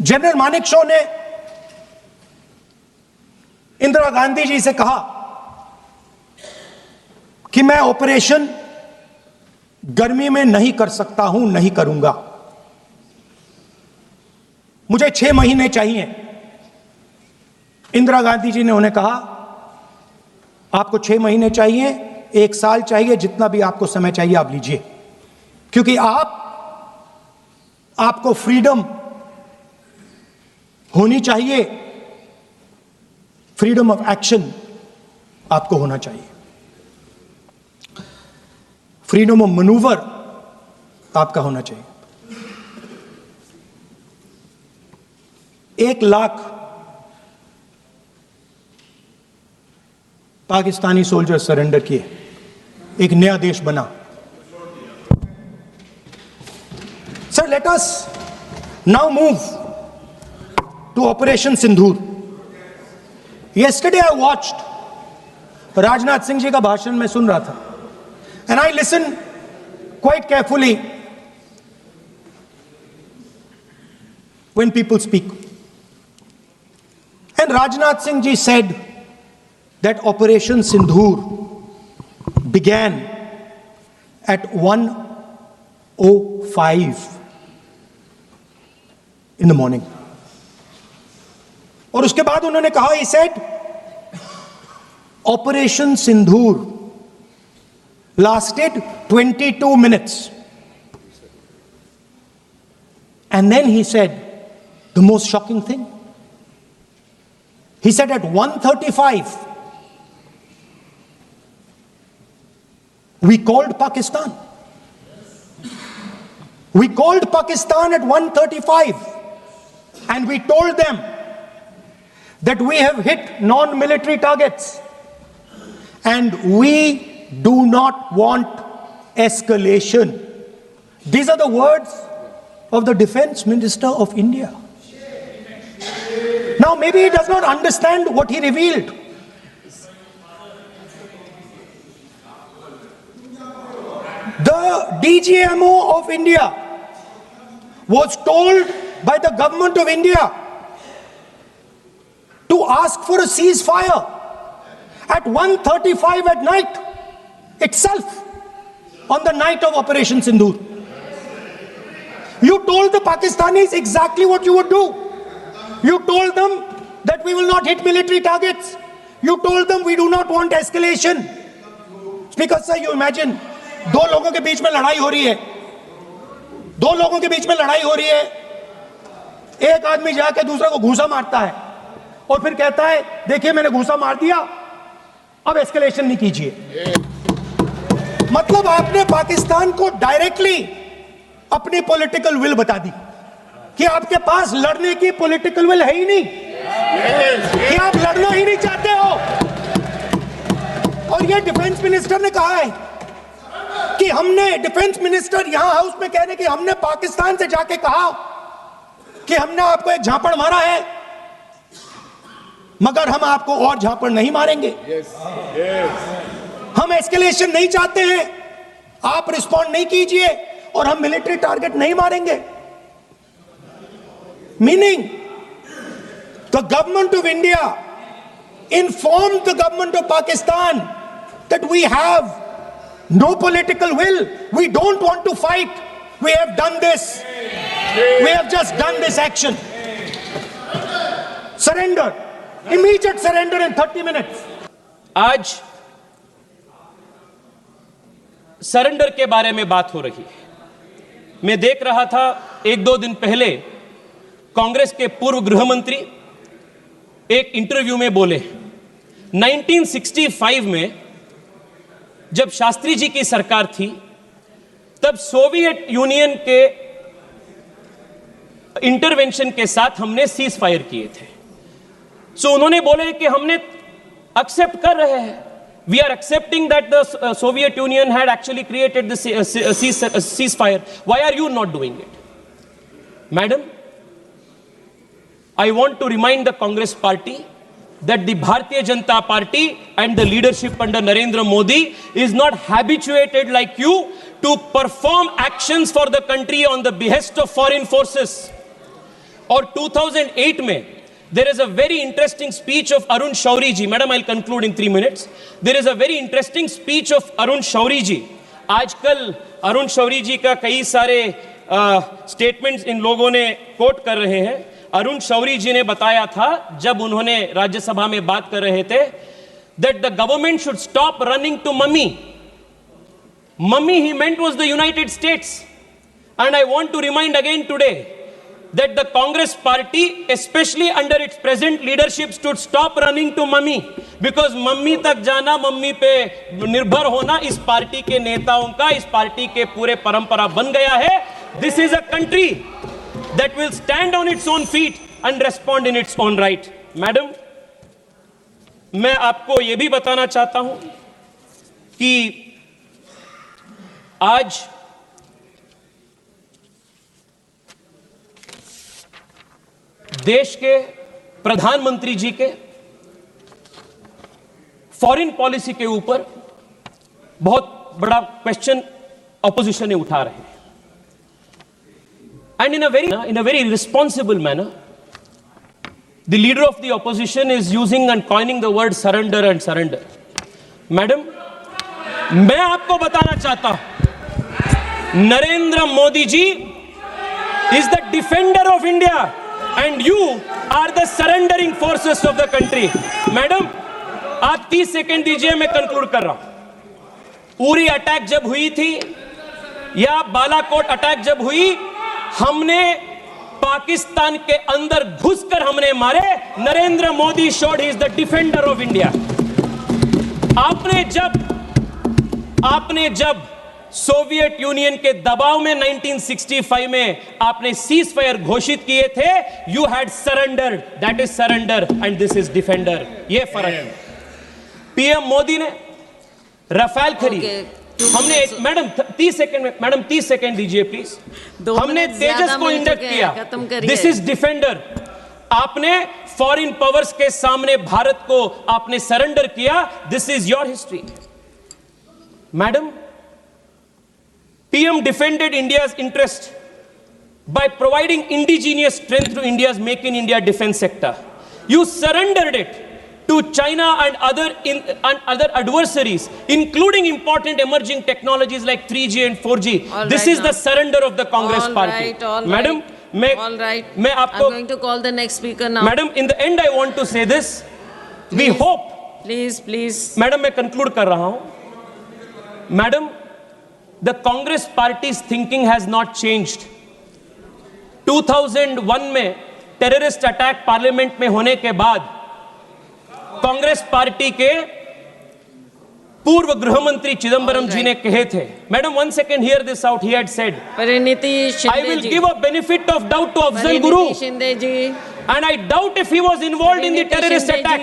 General Manekshaw ने इंदिरा गांधी जी से कहा कि मैं ऑपरेशन गर्मी में नहीं कर सकता हूं, नहीं करूंगा, मुझे 6 महीने चाहिए। इंदिरा गांधी जी ने उन्हें कहा आपको 6 महीने चाहिए, 1 साल चाहिए, जितना भी आपको समय चाहिए आप लीजिए, क्योंकि आपको फ्रीडम होनी चाहिए, फ्रीडम ऑफ एक्शन आपको होना चाहिए, फ्रीडम ऑफ मैनूवर आपका होना चाहिए। 1 लाख पाकिस्तानी सोल्जर सरेंडर किए, एक नया देश बना। Sir, let us now move to operation Sindoor. Yesterday I watched Rajnath Singh ji का भाषण मैं सुन रहा था, and I listened quite carefully when people speak. And Rajnath Singh ji said that Operation Sindoor began at 1:05 in the morning. और उसके बाद उन्होंने कहा, he said Operation Sindoor lasted 22 minutes. And then he said the most shocking thing. He said at 1:35 we called Pakistan. We called Pakistan at 1:35 and we told them that we have hit non-military targets and we do not want escalation. These are the words of the Defense Minister of India. Now maybe he does not understand what he revealed. The DGMO of India was told by the government of India to ask for a ceasefire at 1:35 at night itself, on the night of Operation Sindoor. You told the Pakistanis exactly what you would do. You told them that we will not hit military targets. You told them we do not want escalation. Speaker sir, you imagine, 2 लोगों के बीच में लड़ाई हो रही है, 2 लोगों के बीच में लड़ाई हो रही है, एक आदमी जाके दूसरे को घूंसा मारता है और फिर कहता है देखिए मैंने घूंसा मार दिया, अब एस्केलेशन नहीं कीजिए। मतलब आपने पाकिस्तान को डायरेक्टली अपनी पॉलिटिकल विल बता दी कि आपके पास लड़ने की पॉलिटिकल विल है ही नहीं, कि आप लड़ना ही नहीं चाहते हो। और ये डिफेंस मिनिस्टर ने कहा है कि हमने, डिफेंस मिनिस्टर यहां हाउस में कह रहे कि हमने पाकिस्तान से जाके कहा कि हमने आपको एक झापड़ मारा है, मगर हम आपको और झापड़ नहीं मारेंगे। हम एस्केलेशन नहीं चाहते हैं, आप रिस्पॉन्ड नहीं कीजिए और हम मिलिट्री टारगेट नहीं मारेंगे। Meaning the government of India informed the government of Pakistan that we have no political will, we don't want to fight, we have done this, we have just done this action. Surrender, immediate surrender in 30 minutes. आज surrender के बारे में बात हो रही है। मैं देख रहा था 1-2 दिन पहले कांग्रेस के पूर्व गृह मंत्री एक इंटरव्यू में बोले 1965 में जब शास्त्री जी की सरकार थी तब सोवियत यूनियन के इंटरवेंशन के साथ हमने सीज फायर किए थे। सो उन्होंने बोले कि हमने एक्सेप्ट कर रहे हैं, we are accepting that the Soviet Union had actually created the ceasefire, why are you not doing it? Madam, I want to remind the Congress party that the Bharatiya Janata Party and the leadership under Narendra Modi is not habituated like you to perform actions for the country on the behest of foreign forces. और 2008 में there is a very interesting speech of Arun Shauri ji. Madam, I'll conclude in 3 minutes. There is a very interesting speech of Arun Shauri ji. आजकल अरुण शौरी जी का कई सारे statements in लोगों ने coat कर रहे हैं. अरुण शौरी जी ने बताया था जब उन्होंने राज्यसभा में बात कर रहे थे that the government should stop running to mummy. Mummy he meant was the United States. And I want to remind again today that the Congress party, especially under its present leadership, should stop running to mummy, because mummy तक जाना, mummy पे निर्भर होना इस party के नेताओं का, इस पार्टी के पूरे परंपरा बन गया है. This is a country that will stand on its own feet and respond in its own right. Madam, मैं आपको यह भी बताना चाहता हूं कि आज देश के प्रधानमंत्री जी के फॉरेन पॉलिसी के ऊपर बहुत बड़ा क्वेश्चन ऑपोजिशन ने उठा रहे हैं. And in a very responsible manner the leader of the opposition is using and coining the word surrender and surrender. Madam, मैं आपको बताना चाहता हूं, Narendra Modi ji is the defender of India and you are the surrendering forces of the country. Madam, आप 30 second दीजिए, मैं conclude कर रहा हूं. उरी अटैक जब हुई थी या बालाकोट अटैक जब हुई, हमने पाकिस्तान के अंदर घुसकर हमने मारे. Narendra Modi showed he is the defender of India. आपने जब सोवियत यूनियन के दबाव में 1965 में आपने सीज फायर घोषित किए थे, you had surrender. That is surrender and this is defender. ये फर्क है. पीएम मोदी ने रफेल खरीद, हमने मैडम 30 सेकंड में, मैडम 30 सेकंड दीजिए प्लीज. हमने तेजस को इंडक्ट किया. This is defender. आपने फॉरेन पावर्स के सामने भारत को आपने सरेंडर किया. This is your history. Madam, PM defended India's interest by providing indigenous strength to India's Make in India defense sector. You surrendered it to China and other adversaries, including important emerging technologies like 3G and 4G. This is the surrender of the Congress party. Madam, मैं आपको, I'm going to call the next speaker now. Madam, in the end I want to say this. We hope. Please. Madam, मैं conclude कर रहा हूं. Madam, the Congress party's thinking has not changed. 2001 में terrorist attack parliament में होने के बाद Congress party के पूर्व गृह मंत्री चिदंबरम जी ने कहे थे, madam 1 second, hear this out. He had said, Praniti Shinde I will ji, give a benefit of doubt to Afzal Guru, Shinde ji, and I doubt if he was involved in the terrorist attack.